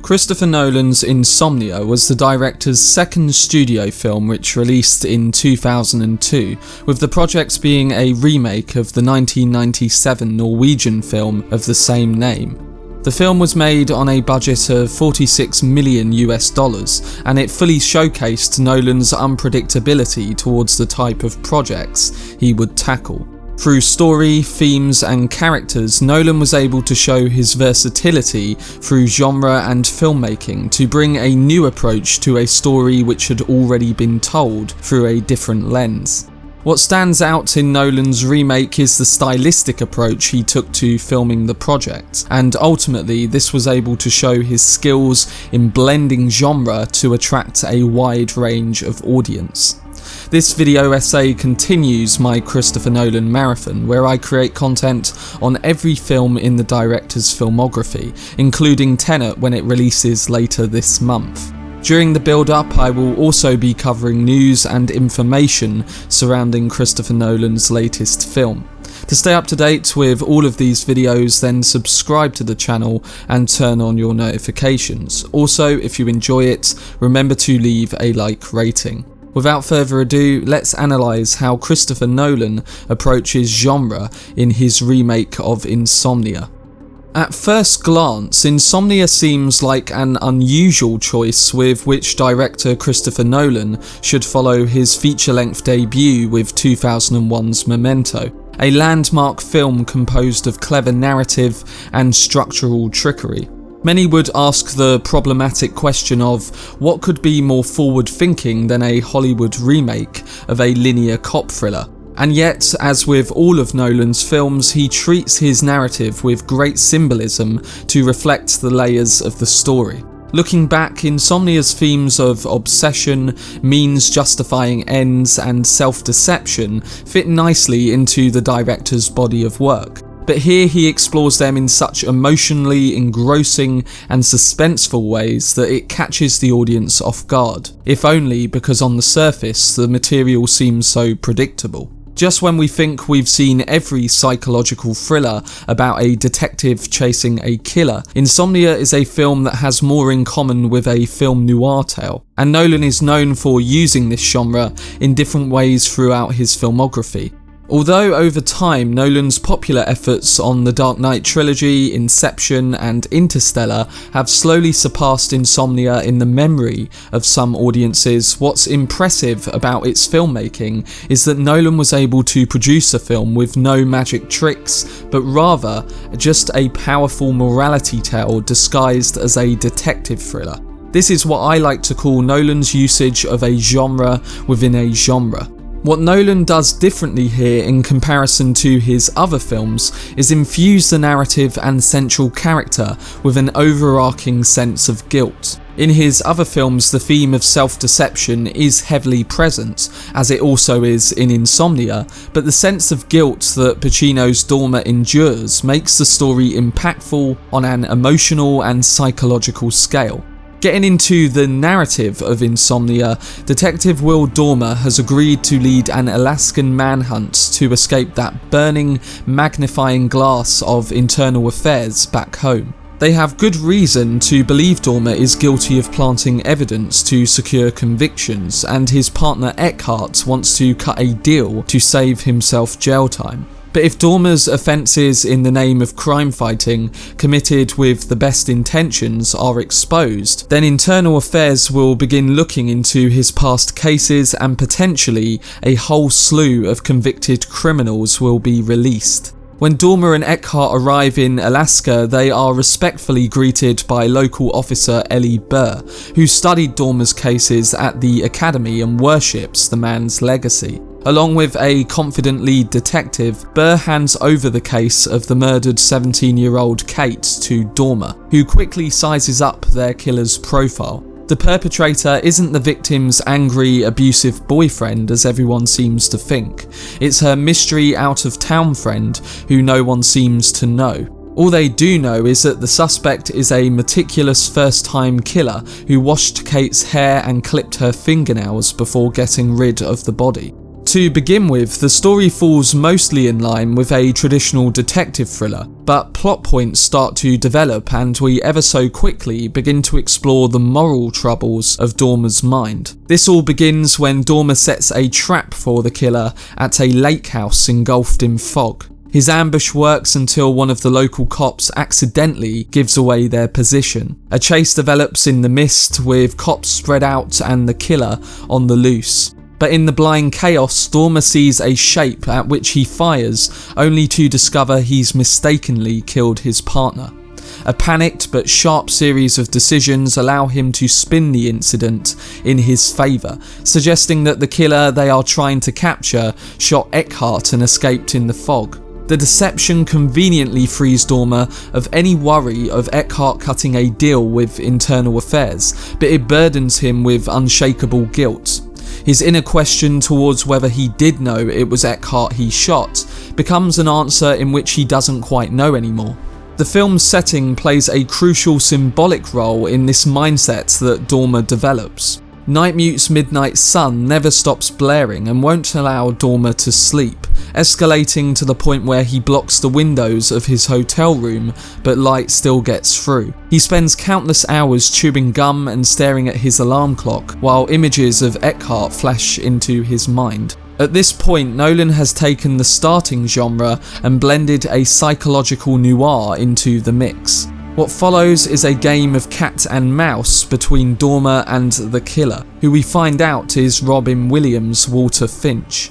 Christopher Nolan's Insomnia was the director's second studio film, which released in 2002, with the project being a remake of the 1997 Norwegian film of the same name. The film was made on a budget of $46 million, and it fully showcased Nolan's unpredictability towards the type of projects he would tackle. Through story, themes and characters, Nolan was able to show his versatility through genre and filmmaking to bring a new approach to a story which had already been told through a different lens. What stands out in Nolan's remake is the stylistic approach he took to filming the project, and ultimately this was able to show his skills in blending genre to attract a wide range of audience. This video essay continues my Christopher Nolan Marathon, where I create content on every film in the director's filmography, including Tenet when it releases later this month. During the build-up, I will also be covering news and information surrounding Christopher Nolan's latest film. To stay up to date with all of these videos, then subscribe to the channel and turn on your notifications. Also, if you enjoy it, remember to leave a like rating. Without further ado, let's analyse how Christopher Nolan approaches genre in his remake of Insomnia. At first glance, Insomnia seems like an unusual choice with which director Christopher Nolan should follow his feature-length debut with 2001's Memento, a landmark film composed of clever narrative and structural trickery. Many would ask the problematic question of what could be more forward-thinking than a Hollywood remake of a linear cop thriller. And yet, as with all of Nolan's films, he treats his narrative with great symbolism to reflect the layers of the story. Looking back, Insomnia's themes of obsession, means justifying ends, and self-deception fit nicely into the director's body of work. But here he explores them in such emotionally engrossing and suspenseful ways that it catches the audience off guard, if only because on the surface the material seems so predictable. Just when we think we've seen every psychological thriller about a detective chasing a killer, Insomnia is a film that has more in common with a film noir tale, and Nolan is known for using this genre in different ways throughout his filmography. Although over time Nolan's popular efforts on the Dark Knight trilogy, Inception and Interstellar have slowly surpassed Insomnia in the memory of some audiences, what's impressive about its filmmaking is that Nolan was able to produce a film with no magic tricks, but rather just a powerful morality tale disguised as a detective thriller. This is what I like to call Nolan's usage of a genre within a genre. What Nolan does differently here in comparison to his other films is infuse the narrative and central character with an overarching sense of guilt. In his other films, the theme of self-deception is heavily present, as it also is in Insomnia, but the sense of guilt that Pacino's Dormer endures makes the story impactful on an emotional and psychological scale. Getting into the narrative of Insomnia, Detective Will Dormer has agreed to lead an Alaskan manhunt to escape that burning, magnifying glass of internal affairs back home. They have good reason to believe Dormer is guilty of planting evidence to secure convictions, and his partner Eckhart wants to cut a deal to save himself jail time. But if Dormer's offences in the name of crime fighting, committed with the best intentions, are exposed, then Internal Affairs will begin looking into his past cases and potentially a whole slew of convicted criminals will be released. When Dormer and Eckhart arrive in Alaska, they are respectfully greeted by local officer Ellie Burr, who studied Dormer's cases at the academy and worships the man's legacy. Along with a confident lead detective, Burr hands over the case of the murdered 17-year-old Kate to Dormer, who quickly sizes up their killer's profile. The perpetrator isn't the victim's angry, abusive boyfriend as everyone seems to think. It's her mystery out-of-town friend who no one seems to know. All they do know is that the suspect is a meticulous first-time killer who washed Kate's hair and clipped her fingernails before getting rid of the body. To begin with, the story falls mostly in line with a traditional detective thriller, but plot points start to develop and we ever so quickly begin to explore the moral troubles of Dormer's mind. This all begins when Dormer sets a trap for the killer at a lake house engulfed in fog. His ambush works until one of the local cops accidentally gives away their position. A chase develops in the mist with cops spread out and the killer on the loose. But in the blind chaos, Dormer sees a shape at which he fires, only to discover he's mistakenly killed his partner. A panicked but sharp series of decisions allow him to spin the incident in his favour, suggesting that the killer they are trying to capture shot Eckhart and escaped in the fog. The deception conveniently frees Dormer of any worry of Eckhart cutting a deal with internal affairs, but it burdens him with unshakable guilt. His inner question towards whether he did know it was Eckhart he shot becomes an answer in which he doesn't quite know anymore. The film's setting plays a crucial symbolic role in this mindset that Dormer develops. Nightmute's midnight sun never stops blaring and won't allow Dormer to sleep, escalating to the point where he blocks the windows of his hotel room, but light still gets through. He spends countless hours chewing gum and staring at his alarm clock, while images of Eckhart flash into his mind. At this point, Nolan has taken the starting genre and blended a psychological noir into the mix. What follows is a game of cat and mouse between Dormer and the killer, who we find out is Robin Williams' Walter Finch.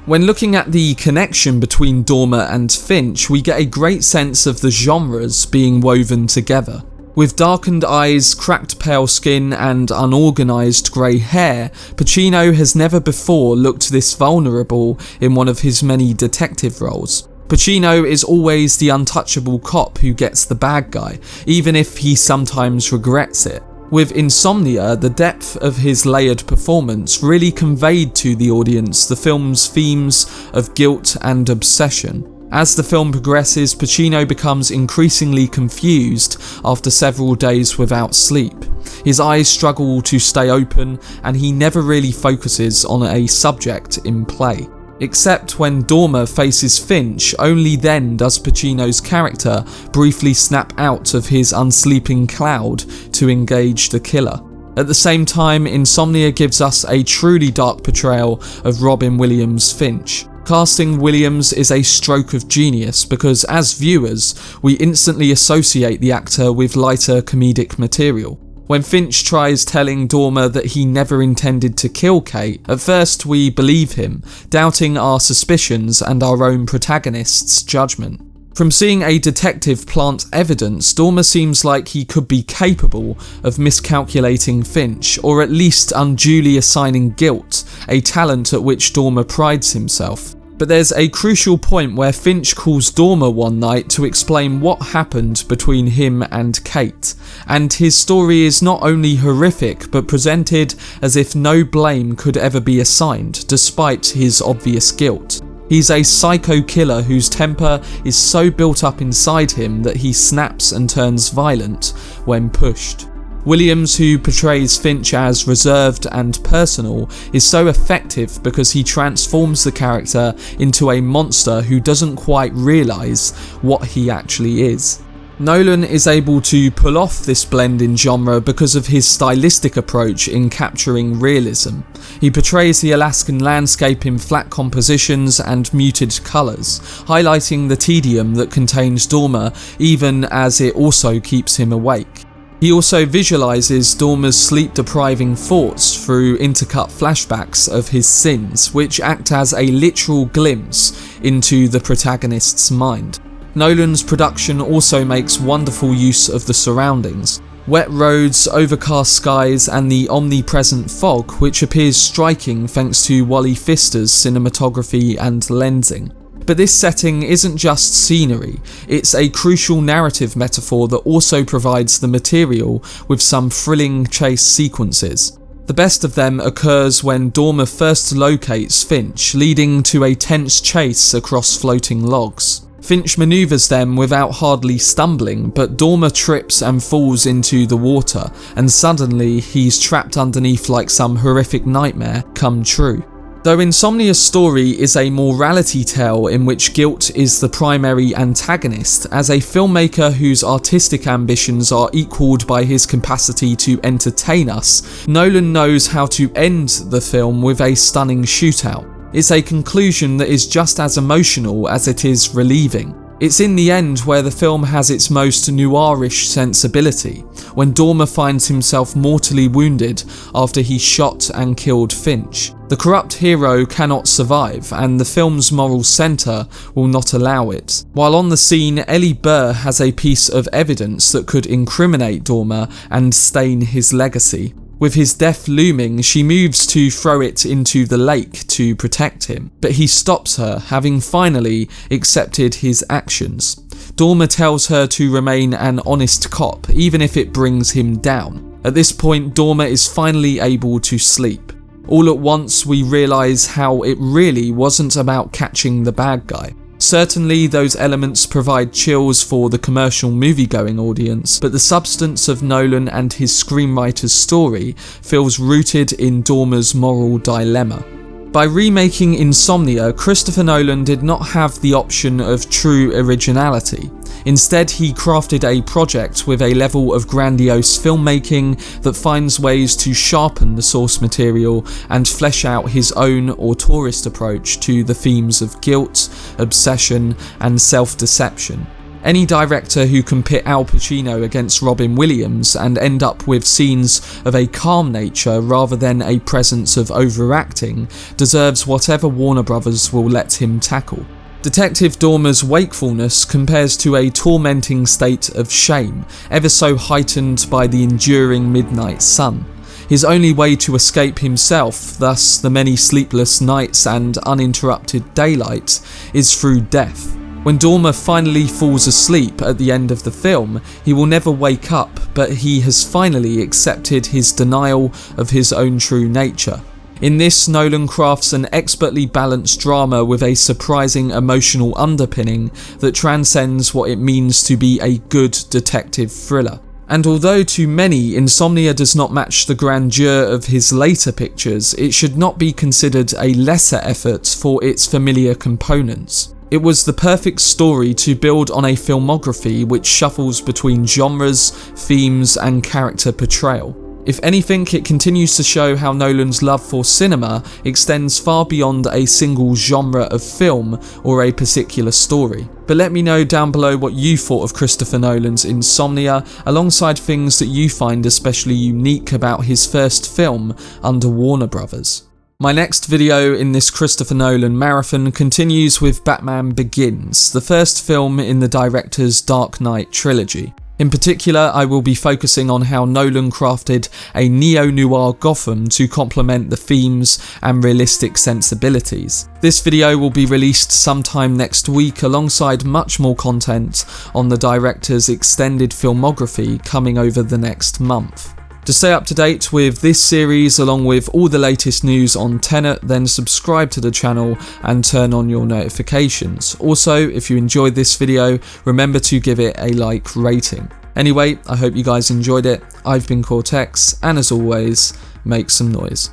When looking at the connection between Dormer and Finch, we get a great sense of the genres being woven together. With darkened eyes, cracked pale skin and unorganised grey hair, Pacino has never before looked this vulnerable in one of his many detective roles. Pacino is always the untouchable cop who gets the bad guy, even if he sometimes regrets it. With Insomnia, the depth of his layered performance really conveyed to the audience the film's themes of guilt and obsession. As the film progresses, Pacino becomes increasingly confused after several days without sleep. His eyes struggle to stay open, and he never really focuses on a subject in play. Except when Dormer faces Finch, only then does Pacino's character briefly snap out of his unsleeping cloud to engage the killer. At the same time, Insomnia gives us a truly dark portrayal of Robin Williams' Finch. Casting Williams is a stroke of genius because, as viewers, we instantly associate the actor with lighter comedic material. When Finch tries telling Dormer that he never intended to kill Kate, at first we believe him, doubting our suspicions and our own protagonist's judgment. From seeing a detective plant evidence, Dormer seems like he could be capable of miscalculating Finch, or at least unduly assigning guilt, a talent at which Dormer prides himself. But there's a crucial point where Finch calls Dormer one night to explain what happened between him and Kate, and his story is not only horrific but presented as if no blame could ever be assigned, despite his obvious guilt. He's a psycho killer whose temper is so built up inside him that he snaps and turns violent when pushed. Williams, who portrays Finch as reserved and personal, is so effective because he transforms the character into a monster who doesn't quite realise what he actually is. Nolan is able to pull off this blend in genre because of his stylistic approach in capturing realism. He portrays the Alaskan landscape in flat compositions and muted colours, highlighting the tedium that contains Dormer even as it also keeps him awake. He also visualises Dormer's sleep-depriving thoughts through intercut flashbacks of his sins, which act as a literal glimpse into the protagonist's mind. Nolan's production also makes wonderful use of the surroundings. Wet roads, overcast skies and the omnipresent fog, which appears striking thanks to Wally Pfister's cinematography and lensing. But this setting isn't just scenery, it's a crucial narrative metaphor that also provides the material with some thrilling chase sequences. The best of them occurs when Dormer first locates Finch, leading to a tense chase across floating logs. Finch manoeuvres them without hardly stumbling, but Dormer trips and falls into the water, and suddenly he's trapped underneath like some horrific nightmare come true. Though Insomnia's story is a morality tale in which guilt is the primary antagonist, as a filmmaker whose artistic ambitions are equalled by his capacity to entertain us, Nolan knows how to end the film with a stunning shootout. It's a conclusion that is just as emotional as it is relieving. It's in the end where the film has its most noirish sensibility, when Dormer finds himself mortally wounded after he shot and killed Finch. The corrupt hero cannot survive, and the film's moral centre will not allow it. While on the scene, Ellie Burr has a piece of evidence that could incriminate Dormer and stain his legacy. With his death looming, she moves to throw it into the lake to protect him, but he stops her, having finally accepted his actions. Dormer tells her to remain an honest cop, even if it brings him down. At this point, Dormer is finally able to sleep. All at once, we realise how it really wasn't about catching the bad guy. Certainly, those elements provide chills for the commercial movie-going audience, but the substance of Nolan and his screenwriter's story feels rooted in Dormer's moral dilemma. By remaking Insomnia, Christopher Nolan did not have the option of true originality. Instead, he crafted a project with a level of grandiose filmmaking that finds ways to sharpen the source material and flesh out his own auteurist approach to the themes of guilt, obsession, and self-deception. Any director who can pit Al Pacino against Robin Williams and end up with scenes of a calm nature rather than a presence of overacting deserves whatever Warner Brothers will let him tackle. Detective Dormer's wakefulness compares to a tormenting state of shame, ever so heightened by the enduring midnight sun. His only way to escape himself, thus the many sleepless nights and uninterrupted daylight, is through death. When Dormer finally falls asleep at the end of the film, he will never wake up, but he has finally accepted his denial of his own true nature. In this, Nolan crafts an expertly balanced drama with a surprising emotional underpinning that transcends what it means to be a good detective thriller. And although to many Insomnia does not match the grandeur of his later pictures, it should not be considered a lesser effort for its familiar components. It was the perfect story to build on a filmography which shuffles between genres, themes, and character portrayal. If anything, it continues to show how Nolan's love for cinema extends far beyond a single genre of film or a particular story. But let me know down below what you thought of Christopher Nolan's Insomnia, alongside things that you find especially unique about his first film under Warner Brothers. My next video in this Christopher Nolan marathon continues with Batman Begins, the first film in the director's Dark Knight trilogy. In particular, I will be focusing on how Nolan crafted a neo-noir Gotham to complement the themes and realistic sensibilities. This video will be released sometime next week alongside much more content on the director's extended filmography coming over the next month. To stay up to date with this series along with all the latest news on Tenet, then subscribe to the channel and turn on your notifications. Also, if you enjoyed this video, remember to give it a like rating. Anyway, I hope you guys enjoyed it. I've been Cortex, and as always, make some noise.